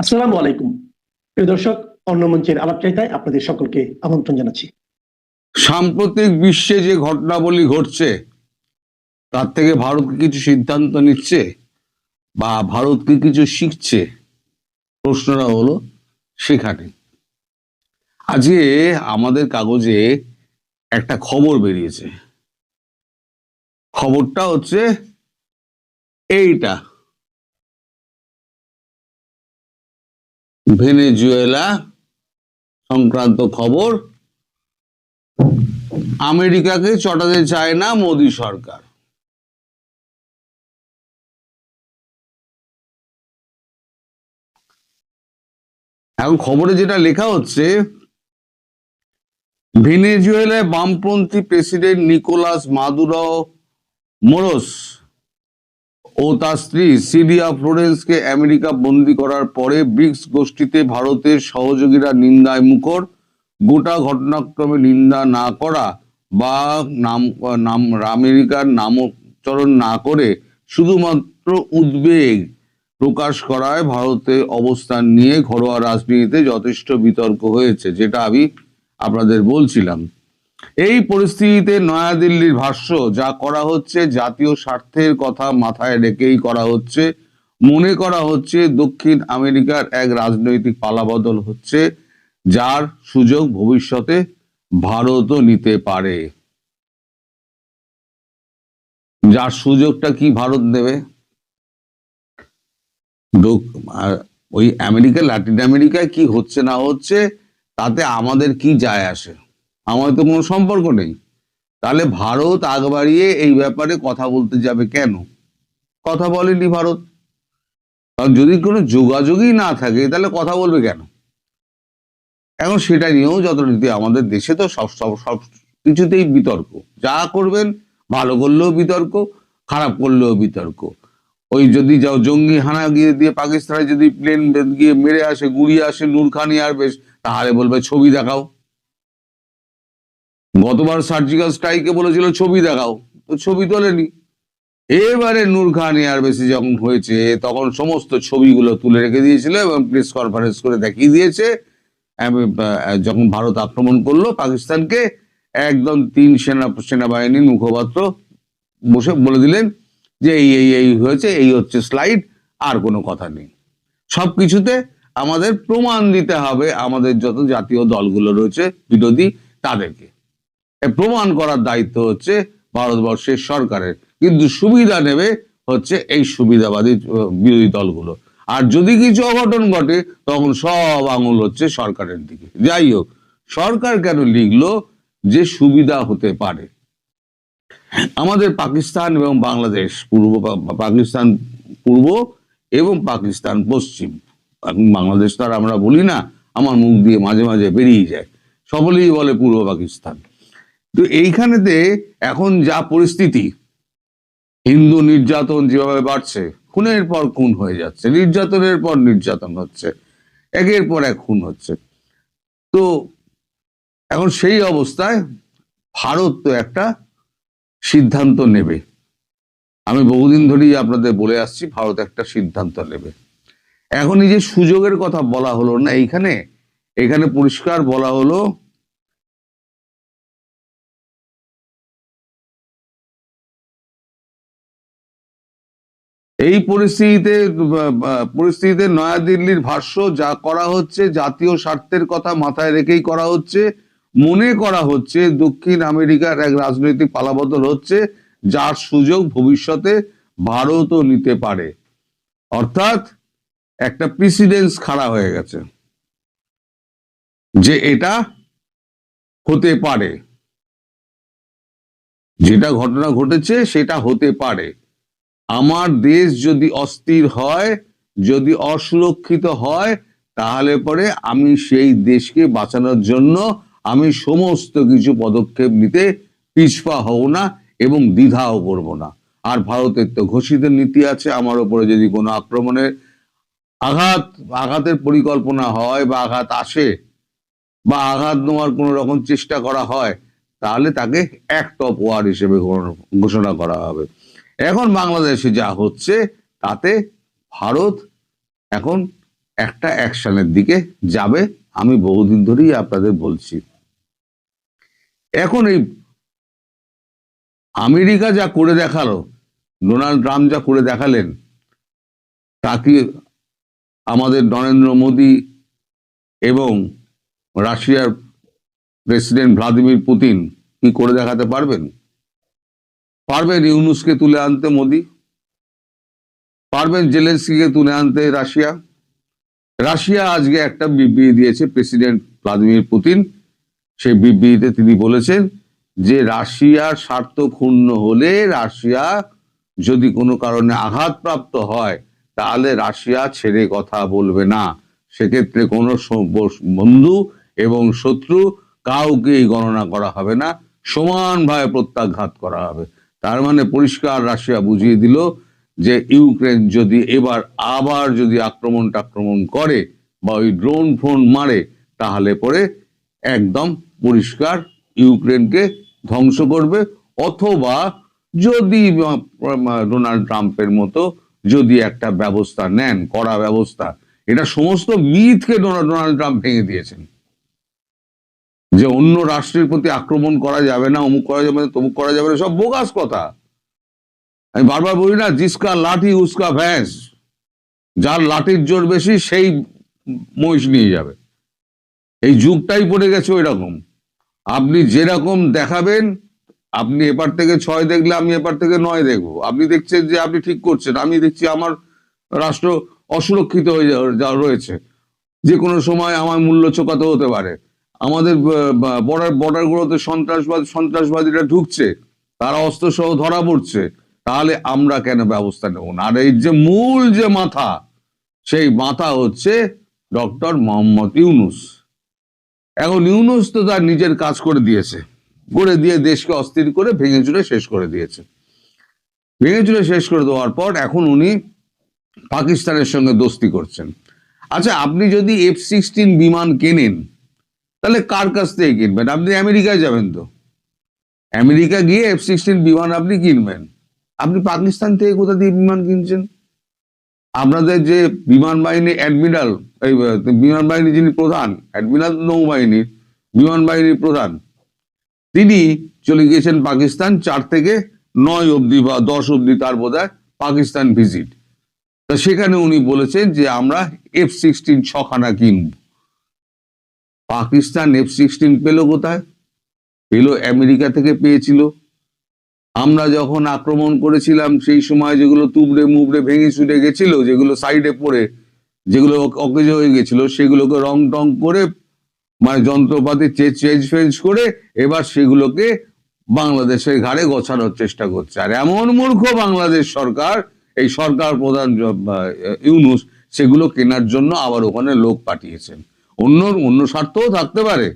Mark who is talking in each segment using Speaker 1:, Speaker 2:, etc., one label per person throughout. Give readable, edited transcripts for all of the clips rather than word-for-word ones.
Speaker 1: আসসালামু আলাইকুম। প্রিয় দর্শক, অন্য মঞ্চের আলাপচারিতায় আপনাদের সকলকে আমন্ত্রণ জানাচ্ছি।
Speaker 2: সাম্প্রতিক বিশ্বে যে ঘটনাবলী ঘটছে তার থেকে ভারত কি কিছু সিদ্ধান্ত নিচ্ছে বা ভারত কি কিছু শিখছে, প্রশ্নটা হলো সেখানে। আজকে আমাদের কাগজে একটা খবর বেরিয়েছে। খবরটা হচ্ছে এইটা, ভেনেজুয়েলা সংক্রান্ত খবর। আমেরিকাকে চটাতে চায় না মোদী সরকার। এখন খবরে যেটা লেখা হচ্ছে, ভেনেজুয়েলায় বামপন্থী প্রেসিডেন্ট নিকোলাস মাদুরো মোরোস ও তার স্ত্রী সিলিয়া ফ্লোরেন্সকে আমেরিকা বন্দী করার পরে ব্রিক্স গোষ্ঠীতে ভারতের সহযোগীরা নিন্দায় মুখর। গোটা ঘটনাক্রমে নিন্দা না করা বা আমেরিকার নামোচ্চারণ না করে শুধুমাত্র উদ্বেগ প্রকাশ করায় ভারতের অবস্থান নিয়ে ঘরোয়া রাজনীতিতে যথেষ্ট বিতর্ক হয়েছে, যেটা আমি আপনাদের বলছিলাম। এই পরিস্থিতিতে নয়াদিল্লির ভাষ্য, যা করা হচ্ছে জাতীয় স্বার্থের কথা মাথায় রেখেই করা হচ্ছে। মনে করা হচ্ছে দক্ষিণ আমেরিকার এক রাজনৈতিক পালাবদল হচ্ছে, যার সুযোগ ভবিষ্যতে ভারতও নিতে পারে। যার সুযোগটা কি ভারত নেবে? ওই আমেরিকা, ল্যাটিন আমেরিকায় কি হচ্ছে না হচ্ছে তাতে আমাদের কি যায় আসে? আমাদের তো কোনো সম্পর্ক নেই। তাহলে ভারত আগ বাড়িয়ে এই ব্যাপারে কথা বলতে যাবে কেন? কথা বলেনি ভারত। কারণ যদি কোনো যোগাযোগই না থাকে তাহলে কথা বলবে কেন? এখন সেটা নিয়েও যথারীতি আমাদের দেশে তো সব সব সব কিছুতেই বিতর্ক। যা করবেন, ভালো করলেও বিতর্ক, খারাপ করলেও বিতর্ক। ওই যদি যাও জঙ্গি হানা গিয়ে দিয়ে পাকিস্তানে যদি প্লেন গিয়ে মেরে আসে, গুড়িয়ে আসে নূর খান এয়ারবেস, তাহলে বলবে ছবি দেখাও। গতবার সার্জিক্যাল স্ট্রাইকে বলেছিল ছবি দেখাও, তো ছবি তোলেনি। এবারে নূর খান এয়ারবেসে যখন হয়েছে তখন সমস্ত ছবিগুলো তুলে রেখে দিয়েছিল এবং প্রেস কনফারেন্স করে দেখিয়ে দিয়েছে। যখন ভারত আক্রমণ করলো পাকিস্তানকে, একদম সেনাবাহিনীর মুখপাত্র বসে বলে দিলেন যে এই এই এই হয়েছে, এই হচ্ছে স্লাইড, আর কোনো কথা নেই। সবকিছুতে আমাদের প্রমাণ দিতে হবে, আমাদের যত জাতীয় দলগুলো রয়েছে বিরোধী, তাদেরকে প্রমাণ করার দায়িত্ব হচ্ছে ভারতবর্ষের সরকারের। কিন্তু সুবিধা নেবে হচ্ছে এই সুবিধাবাদী বিরোধী দলগুলো। আর যদি কিছু অঘটন ঘটে তখন সব আঙুল হচ্ছে সরকারের দিকে। যাই হোক, সরকার কেন লিখলো যে সুবিধা হতে পারে? আমাদের পাকিস্তান এবং বাংলাদেশ, পাকিস্তান পূর্ব এবং পাকিস্তান পশ্চিম, বাংলাদেশ তো আর আমরা বলি না, আমার মুখ দিয়ে মাঝে মাঝে বেরিয়ে যায়, সকলেই বলে পূর্ব পাকিস্তান। তো এইখানেতে এখন যা পরিস্থিতি, হিন্দু নির্যাতন যেভাবে বাড়ছে, খুনের পর খুন হয়ে যাচ্ছে, নির্যাতনের পর নির্যাতন হচ্ছে, একের পর এক খুন হচ্ছে, তো এখন সেই অবস্থায় ভারত তো একটা সিদ্ধান্ত নেবে। আমি বহুদিন ধরেই আপনাদের বলে আসছি ভারত একটা সিদ্ধান্ত নেবে। এখন এই যে সুযোগের কথা বলা হলো না, এখানে পরিষ্কার বলা হলো এই পরিস্থিতিতে নয়াদিল্লির ভাষ্য, যা করা হচ্ছে জাতীয় স্বার্থের কথা মাথায় রেখেই করা হচ্ছে। মনে করা হচ্ছে দক্ষিণ আমেরিকার এক রাজনৈতিক পালাবদল হচ্ছে, যার সুযোগ ভবিষ্যতে ভারতও নিতে পারে। অর্থাৎ একটা প্রেসিডেন্স খাড়া হয়ে গেছে যে এটা হতে পারে, যেটা ঘটনা ঘটেছে সেটা হতে পারে। আমার দেশ যদি অস্থির হয়, যদি অসুরক্ষিত হয়, তাহলে পরে আমি সেই দেশকে বাঁচানোর জন্য আমি সমস্ত কিছু পদক্ষেপ নিতে পিছপা হব না এবং দ্বিধাও করব না। আর ভারতের তো ঘোষিত নীতি আছে, আমার উপরে যদি কোনো আক্রমণের আঘাতের পরিকল্পনা হয় বা আঘাত আসে বা আঘাত নেওয়ার কোনো রকম চেষ্টা করা হয়, তাহলে তাকে অ্যাক্ট অফ ওয়ার হিসেবে ঘোষণা করা হবে। এখন বাংলাদেশে যা হচ্ছে তাতে ভারত এখন একটা অ্যাকশনের দিকে যাবে। আমি বহুদিন ধরেই আপনাদের বলছি। এখন এই আমেরিকা যা করে দেখালো, ডোনাল্ড ট্রাম্প যা করে দেখালেন, তাকে আমাদের নরেন্দ্র মোদী এবং রাশিয়ার প্রেসিডেন্ট ভ্লাদিমির পুতিন কি করে দেখাতে পারবেন? পারবেন ইউনুসকে তুলে আনতে মোদী? পারবেন জেলেনস্কিকে তুলে আনতে রাশিয়া? রাশিয়া আজকে একটা বিবৃতি দিয়েছে, প্রেসিডেন্ট ভ্লাদিমির পুতিন সেই বিবৃতিতে তিনি বলেছেন যে রাশিয়ার স্বার্থ ক্ষুণ্ণ হলে, রাশিয়া যদি কোনো কারণে আঘাতপ্রাপ্ত হয়, তাহলে রাশিয়া ছেড়ে কথা বলবে না। সেক্ষেত্রে কোনো বন্ধু এবং শত্রু কাউকেই গণনা করা হবে না, সমানভাবে প্রত্যাঘাত করা হবে। তার মানে পরিষ্কার রাশিয়া বুঝিয়ে দিল যে ইউক্রেন যদি আবার যদি আক্রমণ করে বা ওই ড্রোন ফোন মারে, তাহলে পরে একদম পরিষ্কার ইউক্রেনকে ধ্বংস করবে। অথবা যদি ডোনাল্ড ট্রাম্পের মতো যদি একটা ব্যবস্থা নেন, কড়া ব্যবস্থা, এটা সমস্ত মিথকে ডোনাল্ড ট্রাম্প ভেঙে দিয়েছেন, যে অন্য রাষ্ট্রের প্রতি আক্রমণ করা যাবে না, অমুক করা যাবে না, তমুক করা যাবে না, সব বোগাস কথা। আমি বারবার বলি না, জিসকা লাঠি উসকা ভ্যাঁস, যার লাঠির জোর বেশি সেই মহিষ নিয়ে যাবে। এই যুগটাই পড়ে গেছে ওই রকম। আপনি যেরকম দেখাবেন, আপনি এপার থেকে 6 দেখলে আমি এপার থেকে 9 দেখবো। আপনি দেখছেন যে আপনি ঠিক করছেন, আমি দেখছি আমার রাষ্ট্র অসুরক্ষিত হয়ে রয়েছে, যে কোনো সময় আমার মূল্য চোকাতে হতে পারে। আমাদের বর্ডারগুলোতে সন্ত্রাসবাদীরা ঢুকছে, তারা অস্ত্র সহ ধরা পড়ছে, তাহলে আমরা কেন ব্যবস্থা নেব না? আর এই যে মূল যে মাথা, সেই মাথা হচ্ছে ডক্টর মোহাম্মদ ইউনুস। এখন ইউনুস তো তার নিজের কাজ করে দিয়েছে, করে দিয়ে দেশকে অস্থির করে ভেঙে চুরে শেষ করে দিয়েছে। ভেঙে চুরে শেষ করে দেওয়ার পর এখন উনি পাকিস্তানের সঙ্গে দোস্তি করছেন। আচ্ছা, আপনি যদি F-16 বিমান কেনেন, তাহলে কার কাছ থেকে কিনবেন? আপনি আমেরিকায় যাবেন, তো আমেরিকা গিয়ে F-16 বিমান আপনি কিনবেন। আপনি পাকিস্তান থেকে কোথা দিয়ে বিমান কিনছেন? আপনাদের যে বিমান বাহিনী অ্যাডমিরাল, এই বিমান বাহিনী যিনি প্রধান, অ্যাডমিরাল নৌবাহিনীর বিমান বাহিনীর প্রধান, তিনি চলে গিয়েছেন পাকিস্তান 4 থেকে 9 অব্দি বা 10 অব্দি, তার বোধহয় পাকিস্তান ভিজিট। তা সেখানে উনি বলেছেন যে আমরা F-16 6খানা কিনব। পাকিস্তান F-16 পেল কোথায়? পেল আমেরিকা থেকে পেয়েছিল। আমরা যখন আক্রমণ করেছিলাম সেই সময় যেগুলো তুবড়ে মুবড়ে ভেঙে ছুটে গেছিল, যেগুলো সাইডে পড়ে, যেগুলো অকেজ হয়ে গেছিল, সেগুলোকে রং টং করে, মানে যন্ত্রপাতি চেঞ্জ করে এবার সেগুলোকে বাংলাদেশের ঘাড়ে গোছানোর চেষ্টা করছে। আর এমন মূর্খ বাংলাদেশ সরকার, এই সরকার প্রধান ইউনুস, সেগুলো কেনার জন্য আবার ওখানে লোক পাঠিয়েছেন। অন্য স্বার্থও থাকতে পারে,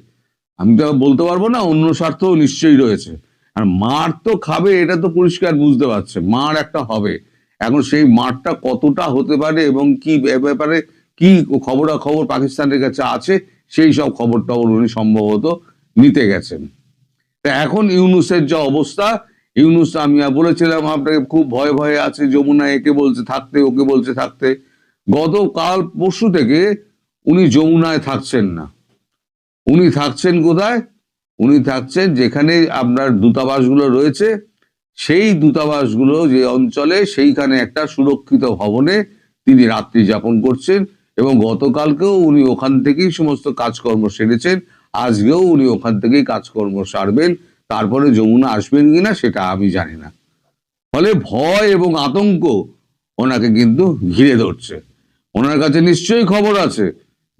Speaker 2: আমি তো বলতে পারবো না, অন্য স্বার্থও নিশ্চয়ই রয়েছে। আর মার তো খাবে, এটা তো পরিষ্কার বুঝতে পারছে, মার একটা হবে। এখন সেই মারটা কতটা হতে পারে এবং কি ব্যাপারে কি খবরাখবর পাকিস্তানের কাছে আছে, সেই সব খবর টবর উনি সম্ভবত নিতে গেছেন। তা এখন ইউনুসের যা অবস্থা, ইউনুস আমি বলেছিলাম আপনাকে খুব ভয়ে ভয়ে আছে, যমুনা একে বলছে থাকতে, ওকে বলছে থাকতে। গতকাল পরশু থেকে উনি যমুনায় থাকছেন না। উনি থাকছেন কোথায়? উনি থাকছেন যেখানে আপনার দূতাবাসগুলো রয়েছে, সেই দূতাবাসগুলো যে অঞ্চলে, সেইখানে একটা সুরক্ষিত ভবনে তিনি রাত্রি যাপন করছেন। এবং গতকালকেও উনি ওখান থেকেই সমস্ত কাজকর্ম সেরেছেন, আজকেও উনি ওখান থেকেই কাজকর্ম সারবেন। তারপরে যমুনা আসবেন কিনা সেটা আমি জানি না। ফলে ভয় এবং আতঙ্ক ওনাকে কিন্তু ঘিরে ধরছে। ওনার কাছে নিশ্চয়ই খবর আছে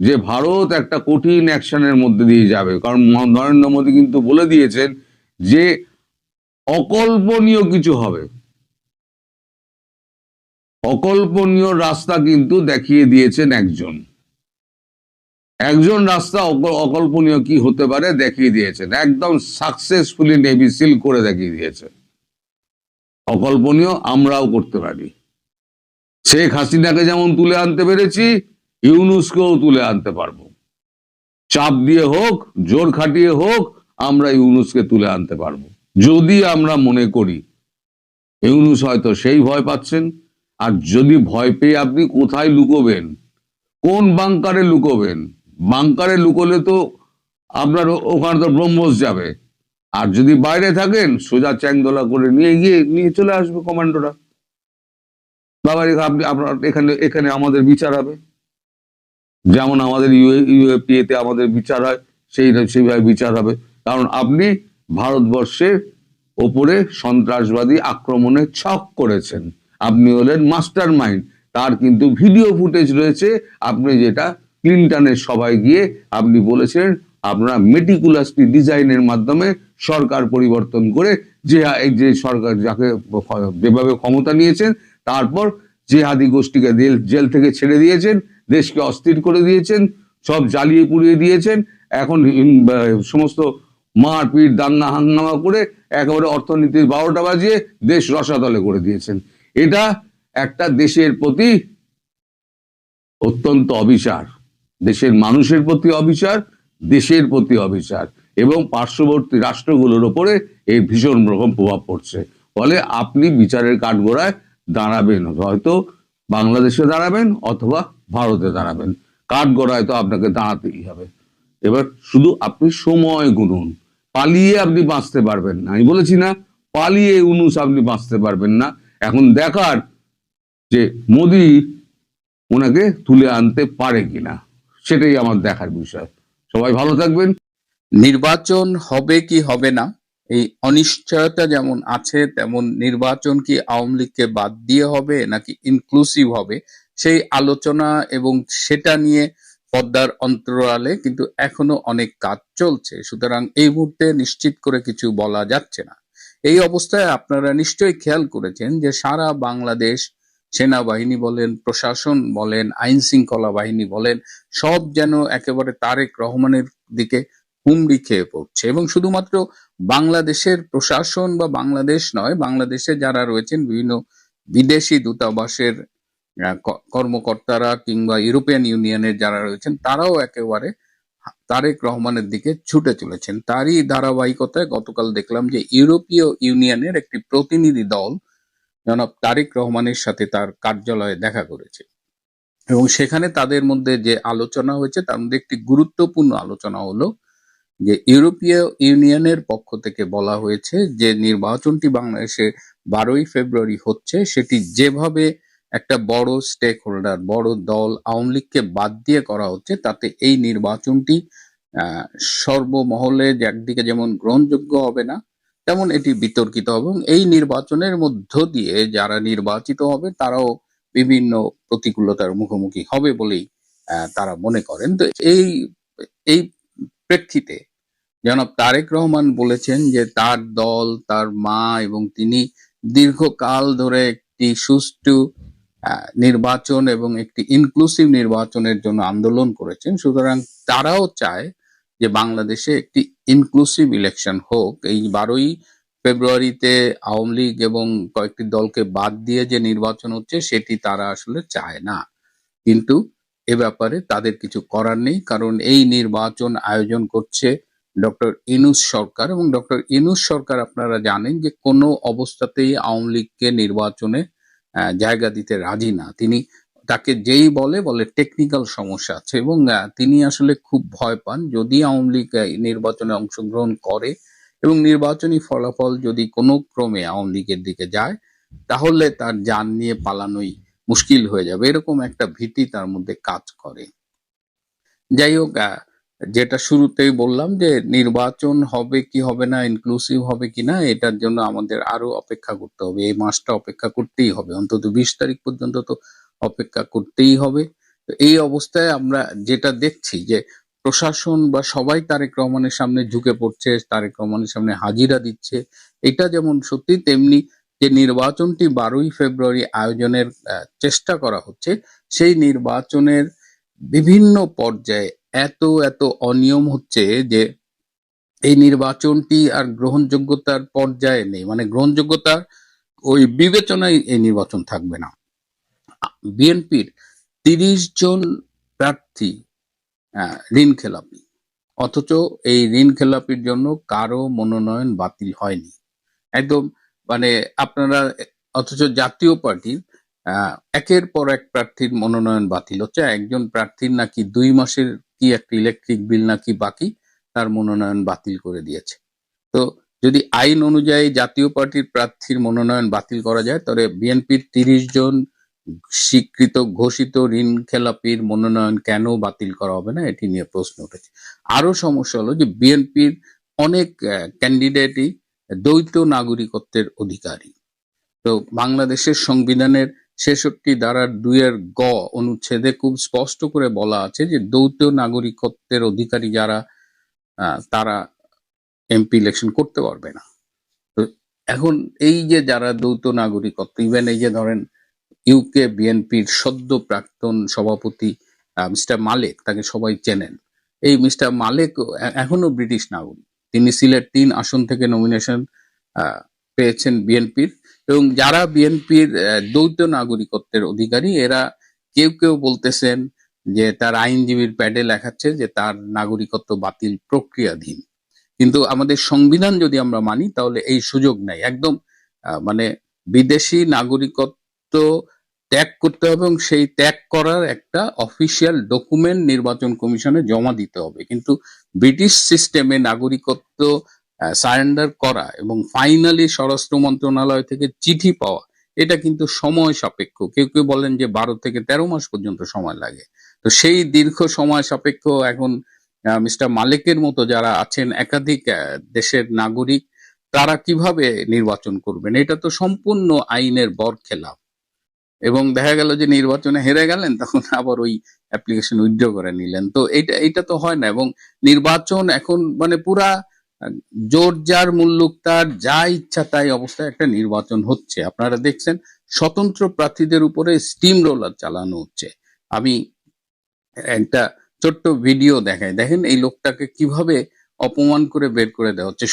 Speaker 2: যে ভারত একটা কঠিন অ্যাকশনের মধ্যে দিয়ে যাবে, কারণ নরেন্দ্র মোদী কিন্তু বলে দিয়েছেন যে অকল্পনীয় কিছু হবে। অকল্পনীয় রাস্তা কিন্তু দেখিয়ে দিয়েছেন একজন রাস্তা অকল্পনীয় কি হতে পারে দেখিয়ে দিয়েছেন, একদম সাকসেসফুলি নেভি সিল করে দেখিয়ে দিয়েছে। অকল্পনীয় আমরাও করতে পারি। শেখ হাসিনাকে যেমন তুলে আনতে পেরেছি, ইউনুসকেও তুলে আনতে পারবো। চাপ দিয়ে হোক, জোর খাটিয়ে হোক, আমরা ইউনুসকে তুলে আনতে পারবো, যদি আমরা মনে করি। ইউনুস হয়তো সেই ভয় পাচ্ছেন, আর যদি ভয় পেয়ে আপনি কোথায় লুকোবেন, কোন বাংকারে লুকোবেন? বাংকারে লুকোলে তো আপনার ওখানে তো ব্রহ্মস যাবে। আর যদি বাইরে থাকেন সোজা চ্যাংদোলা করে নিয়ে চলে আসবে কমান্ডোরা। বাবা আপনি আপনার এখানে এখানে আমাদের বিচার হবে, যেমন আমাদের ইউএপিএ তে আমাদের বিচার হয় সেইভাবে বিচার হবে। কারণ আপনি ভারতবর্ষের ওপরে সন্ত্রাসবাদী আক্রমণের ছক করেছেন, আপনি হলেন মাস্টার মাইন্ড। তার কিন্তু ভিডিও ফুটেজ রয়েছে, আপনি যেটা ক্লিনটনের সভায় গিয়ে আপনি বলেছেন আপনারা মেটিকুলাসলি ডিজাইনের মাধ্যমে সরকার পরিবর্তন করে যে সরকার যাকে যেভাবে ক্ষমতা নিয়েছেন, তারপর জেহাদি গোষ্ঠীকে জেল থেকে ছেড়ে দিয়েছেন, দেশকে অস্থির করে দিয়েছেন, সব জ্বালিয়ে পুড়িয়ে দিয়েছেন। এখন সমস্ত মারপিট দাঙ্গা হাঙ্গামা করে একেবারে অর্থনীতির 12টা বাজিয়ে দেশ রসাতলে করে দিয়েছেন। এটা একটা দেশের প্রতি অত্যন্ত অবিচার, দেশের মানুষের প্রতি অবিচার, দেশের প্রতি অবিচার, এবং পার্শ্ববর্তী রাষ্ট্রগুলোর উপরে এর ভীষণ রকম প্রভাব পড়ছে। ফলে আপনি বিচারের কাঠগড়ায় দাঁড়াবেন, হয়তো বাংলাদেশে দাঁড়াবেন অথবা ভারতে দাঁড়াবেন, কাঠগড়ায় তো আপনাকে দাঁড়াতেই হবে। এবার শুধু আপনি সময় গুনুন, পালিয়ে আপনি বাঁচতে পারবেন না। আমি বলেছি না, পালিয়ে ইউনূস আপনি বাঁচতে পারবেন না। এখন দেখার যে মোদি ওনাকে তুলে আনতে পারে কিনা, সেটাই আমার দেখার বিষয়। সবাই ভালো থাকবেন।
Speaker 3: নির্বাচন হবে কি হবে না, এই অনিশ্চয়তা যেমন আছে, তেমন নির্বাচন কি আওয়ামী লীগকে বাদ দিয়ে হবে নাকি ইনক্লুসিভ হবে, সেই আলোচনা এবং সেটা নিয়ে পদ্মার অন্তরালে কিন্তু এখনো অনেক কাজ চলছে। সুতরাং এই মুহূর্তে নিশ্চিত করে কিছু বলা যাচ্ছে না। এই অবস্থায় আপনারা নিশ্চয়ই খেয়াল করেছেন যে সারা বাংলাদেশ, সেনাবাহিনী বলেন, প্রশাসন বলেন, আইন শৃঙ্খলা বাহিনী বলেন, সব যেন একেবারে তারেক রহমানের দিকে হুমড়ি খেয়ে পড়ছে। এবং শুধুমাত্র বাংলাদেশের প্রশাসন বা বাংলাদেশ নয়, বাংলাদেশে যারা রয়েছেন বিভিন্ন বিদেশি দূতাবাসের কর্মকর্তারা কিংবা ইউরোপিয়ান ইউনিয়নের যারা রয়েছেন, তারাও একেবারে তারেক রহমানের দিকে ছুটে চলেছেন। তারই ধারাবাহিকতায় গতকাল দেখলাম যে ইউরোপীয় ইউনিয়নের একটি প্রতিনিধি দল জনাব তারেক রহমানের সাথে তার কার্যালয়ে দেখা করেছে, এবং সেখানে তাদের মধ্যে যে আলোচনা হয়েছে তার মধ্যে একটি গুরুত্বপূর্ণ আলোচনা হলো যে ইউরোপীয় ইউনিয়নের পক্ষ থেকে বলা হয়েছে যে নির্বাচনটি বাংলাদেশে 12ই ফেব্রুয়ারি হচ্ছে, সেটি যেভাবে একটা বড় স্টেক হোল্ডার, বড় দল আওয়ামী লীগকে বাদ দিয়ে করা হচ্ছে, তাতে এই নির্বাচনটি সর্বমহলে একদিকে যেমন গ্রহণযোগ্য হবে না, তেমন এটি বিতর্কিত হবে, এবং এই নির্বাচনের মধ্য দিয়ে যারা নির্বাচিত হবে তারাও বিভিন্ন প্রতিকূলতার মুখোমুখি হবে বলেই তারা মনে করেন। তো এই প্রেক্ষিতে জনাব তারেক রহমান বলেছেন যে তার দল, তার মা এবং তিনি দীর্ঘকাল ধরে একটি সুষ্ঠু নির্বাচন এবং একটি ইনক্লুসিভ নির্বাচনের জন্য আন্দোলন করেছেন। সুতরাং তারাও চায় যে বাংলাদেশে একটি ইনক্লুসিভ ইলেকশন হোক। এই 12ই ফেব্রুয়ারিতে আওয়ামী লীগ এবং কয়েকটি দলকে বাদ দিয়ে যে নির্বাচন হচ্ছে সেটি তারা আসলে চায় না, কিন্তু এ ব্যাপারে তাদের কিছু করার নেই, কারণ এই নির্বাচন আয়োজন করছে ডক্টর ইউনূস সরকার, এবং ডক্টর ইউনূস সরকার আপনারা জানেন যে কোনো অবস্থাতেই আওয়ামী লীগকে নির্বাচনে জায়গা দিতে রাজি না। তিনি তাকে যেই বলে টেকনিক্যাল সমস্যা আছে, এবং তিনি আসলে খুব ভয় পান যদি আওয়ামী লীগ নির্বাচনে অংশগ্রহণ করে এবং নির্বাচনী ফলাফল যদি কোনো ক্রমে আওয়ামী লীগের দিকে যায়, তাহলে তার জান নিয়ে পালানোই মুশকিল হয়ে যাবে, এরকম একটা ভীতি তার মধ্যে কাজ করে। যাই হোক, যেটা শুরুতেই বললাম যে নির্বাচন হবে কি হবে না, ইনক্লুসিভ হবে কিনা, এটার জন্য আমাদের আরো অপেক্ষা করতে হবে। এই মাসটা অপেক্ষা করতেই হবে, অন্তত 20 তারিখ পর্যন্ত তো অপেক্ষা করতেই হবে। তো এই অবস্থায় আমরা যেটা দেখছি যে প্রশাসন বা সবাই তারেক রহমানের সামনে ঝুঁকে পড়ছে, তারেক রহমানের সামনে হাজিরা দিচ্ছে। এটা যেমন সত্যি, তেমনি যে নির্বাচনটি 12ই ফেব্রুয়ারি আয়োজনের চেষ্টা করা হচ্ছে, সেই নির্বাচনের বিভিন্ন পর্যায়ে এত অনিয়ম হচ্ছে যে এই নির্বাচনটি আর গ্রহণযোগ্যতার পর্যায়ে নেই, মানে গ্রহণযোগ্যতার ওই বিবেচনায় এই নির্বাচন থাকবে না। বিএনপির 30 জন প্রার্থী ঋণ খেলাপি, অথচ এই ঋণ খেলাপির জন্য কারো মনোনয়ন বাতিল হয়নি একদম, মানে আপনারা, অথচ জাতীয় পার্টির একের পর এক প্রার্থীর মনোনয়ন বাতিল হচ্ছে। একজন প্রার্থীর নাকি 2 মাসের কি একটা ইলেকট্রিক বিল নাকি বাকি, তার মনোনয়ন বাতিল করে দিয়েছে। তো যদি আইন অনুযায়ী জাতীয় পার্টির প্রার্থীর মনোনয়ন বাতিল করা যায়, তাহলে বিএনপির 30 জন স্বীকৃত ঘোষিত ঋণ খেলাপির মনোনয়ন কেন বাতিল করা হবে না, এটি নিয়ে প্রশ্ন উঠেছে। আরো সমস্যা হলো যে বিএনপির অনেক ক্যান্ডিডেটই দ্বৈত নাগরিকত্বের অধিকারী। তো বাংলাদেশের সংবিধানের 66 ধারার 2 গ অনুচ্ছেদে খুব স্পষ্ট করে বলা আছে যে দ্বৈত নাগরিকত্বের অধিকারী যারা তারা এমপি ইলেকশন করতে পারবে না। তো এখন এই যে যারা দ্বৈত নাগরিকত্ব, ইভেন এই যে ধরেন ইউকে বিএনপির সদ্য প্রাক্তন সভাপতি মিস্টার মালেক, তাকে সবাই চেনেন। এই মিস্টার মালেক এখনো ব্রিটিশ নাগরিক। তিনি সিলেট 3 আসন থেকে নমিনেশন পেয়েছেন বিএনপির। এবং যারা বিএনপির দ্বৈত নাগরিকত্বের অধিকারী, এরা কেউ কেউ বলতেছেন যে তার আইনজীবীর প্যাডে লেখাচ্ছে যে তার নাগরিকত্ব বাতিল প্রক্রিয়াধীন। কিন্তু আমাদের সংবিধান যদি আমরা মানি, তাহলে এই সুযোগ নাই। একদম মানে বিদেশি নাগরিকত্ব ত্যাগ করতে হবে এবং সেই ত্যাগ করার একটা অফিসিয়াল ডকুমেন্ট নির্বাচন কমিশনে জমা দিতে হবে। কিন্তু ব্রিটিশ সিস্টেমে নাগরিকত্ব সারেন্ডার করা এবং ফাইনালি স্বরাষ্ট্র মন্ত্রণালয় থেকে চিঠি পাওয়া, এটা কিন্তু সময় সাপেক্ষ। কেউ কেউ বলেন যে 12 থেকে 13 মাস পর্যন্ত সময় লাগে। তো সেই দীর্ঘ সময় সাপেক্ষ এখন মিস্টার মালিকের মতো যারা আছেন একাধিক দেশের নাগরিক, তারা কিভাবে নির্বাচন করবেন? এটা তো সম্পূর্ণ আইনের বরখেলাপ। এবং দেখা গেল যে নির্বাচনে হেরে গেলেন, তখন আবার ওই অ্যাপ্লিকেশন উইথড্র করে নিলেন। তো এটা তো হয় না। এবং নির্বাচন এখন মানে পুরা জোর যার মুল্লুক তার, যা ইচ্ছা তাই অবস্থায় একটা নির্বাচন হচ্ছে। আপনারা দেখছেন স্বতন্ত্র প্রার্থীদের উপরে স্টিম রোলার চালানো হচ্ছে। আমি একটা ছোট্ট ভিডিও দেখাই, দেখেন এই লোকটাকে কিভাবে অপমান করে বের করে দেওয়া হচ্ছে।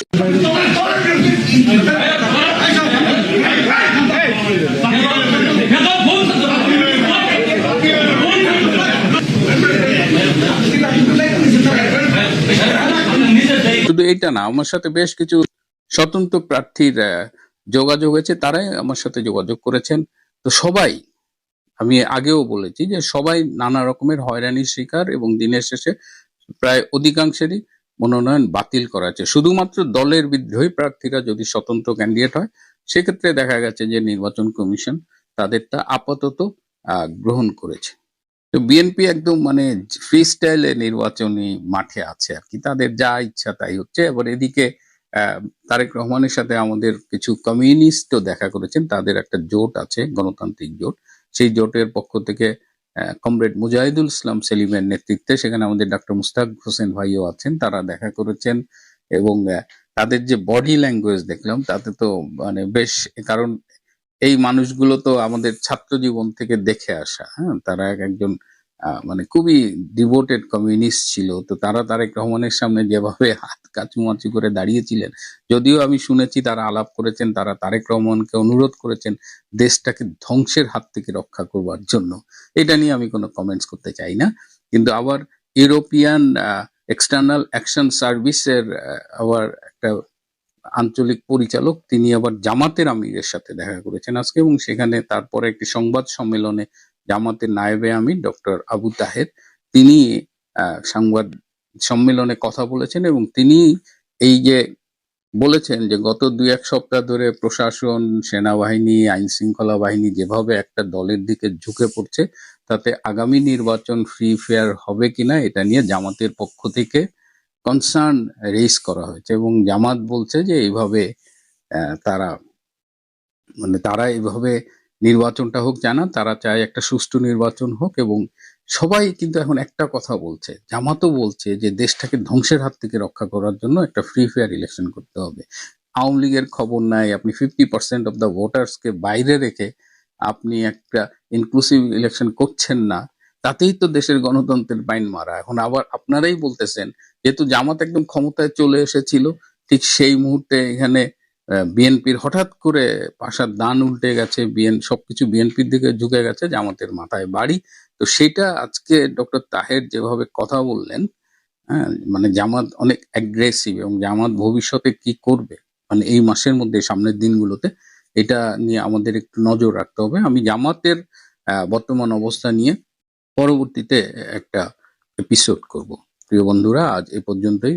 Speaker 3: শুধু এটা না, আমার সাথে বেশ কিছু স্বতন্ত্র প্রার্থীর যোগাযোগ হয়েছে, তারাই আমার সাথে যোগাযোগ করেছেন। তো সবাই, আমি আগেও বলেছি যে সবাই নানা রকমের হয়রানির শিকার এবং দিনের শেষে প্রায় অধিকাংশেরই মনোনয়ন বাতিল করা হয়েছে। শুধুমাত্র দলের বিদ্রোহী প্রার্থীরা যদি স্বতন্ত্র ক্যান্ডিডেট হয়, সেক্ষেত্রে দেখা গেছে যে নির্বাচন কমিশন তাদেরটা আপাতত গ্রহণ করেছে। তো বিএনপি একদম মানে ফ্রি স্টাইলে নির্বাচনী মাঠে আছে আর কি, তাদের যা ইচ্ছা তাই হচ্ছে। এবার এদিকে তারেক রহমানের সাথে আমাদের কিছু কমিউনিস্টও দেখা করেছেন। তাদের একটা জোট আছে, গণতান্ত্রিক জোট। সেই জোটের পক্ষ থেকে কমরেড মুজাহিদুল ইসলাম সেলিমের নেতৃত্বে সেখানে আমাদের ডক্টর মুস্তাক হোসেন ভাইও আছেন, তারা দেখা করেছেন। এবং তাদের যে বডি ল্যাঙ্গুয়েজ দেখলাম, তাতে তো মানে বেশ, কারণ এই মানুষগুলো তো আমাদের ছাত্র জীবন থেকে দেখে আসা। হ্যাঁ, তারা একজন মানে খুবই ডিভোটেড কমিউনিস্ট ছিল। তো তারা তারেক রহমানের সামনে যেভাবে হাত কাচুমাচু করে দাঁড়িয়েছিলেন, যদিও আমি শুনেছি তারা আলাপ করেছেন, তারা তারেক রহমানকে অনুরোধ করেছেন দেশটাকে ধ্বংসের হাত থেকে রক্ষা করবার জন্য। এটা নিয়ে আমি কোনো কমেন্টস করতে চাই না। কিন্তু আবার ইউরোপিয়ান এক্সটার্নাল অ্যাকশন সার্ভিসের আবার একটা আঞ্চলিক পরিচালক, তিনি আবার জামাতের আমিরের সাথে দেখা করেছেন আজকে। এবং সেখানে তারপরে একটি সংবাদ সম্মেলনে জামাতের নায়েবে আমির ডক্টর আবু তাহের, তিনি সংবাদ সম্মেলনে কথা বলেছেন। এবং তিনি এই যে বলেছেন যে গত 2-1 সপ্তাহ ধরে প্রশাসন, সেনাবাহিনী, আইন শৃঙ্খলা বাহিনী যেভাবে একটা দলের দিকে ঝুঁকে পড়ছে, তাতে আগামী নির্বাচন ফ্রি ফেয়ার হবে কিনা এটা নিয়ে জামাতের পক্ষ থেকে কনসার্ন রেইজ করা হয়েছে। এবং জামাত বলছে যে এইভাবে তারা এইভাবে নির্বাচনটা হোক চায় না, তারা চায় একটা সুষ্ঠু নির্বাচন হোক। এবং সবাই কিন্তু এখন একটা কথা বলছে, জামাতও বলছে যে দেশটাকে ধ্বংসের হাত থেকে রক্ষা করার জন্য একটা ফ্রি ফেয়ার ইলেকশন করতে হবে। আওয়ামী লীগের খবর নাই, আপনি 50% অফ দ্য ভোটার্সকে বাইরে রেখে আপনি একটা ইনক্লুসিভ ইলেকশন করছেন না, তাতেই তো দেশের গণতন্ত্রের বাইন মারা। এখন আবার আপনারাই বলতেছেন যেহেতু জামাত একদম ক্ষমতায় চলে এসেছিল, ঠিক সেই মুহূর্তে এখানে বিএনপির হঠাৎ করে পাশার দান উল্টে গেছে, সবকিছু বিএনপির দিকে ঝুঁকে গেছে, জামাতের মাথায় বাড়ি। তো সেটা আজকে ডক্টর তাহের যেভাবে কথা বললেন, হ্যাঁ, মানে জামাত অনেক অ্যাগ্রেসিভ এবং জামাত ভবিষ্যতে কি করবে মানে এই মাসের মধ্যে, সামনের দিনগুলোতে, এটা নিয়ে আমাদের একটু নজর রাখতে হবে। আমি জামাতের বর্তমান অবস্থা নিয়ে পরবর্তীতে একটা এপিসোড করব। প্রিয় বন্ধুরা, আজ এ পর্যন্তই।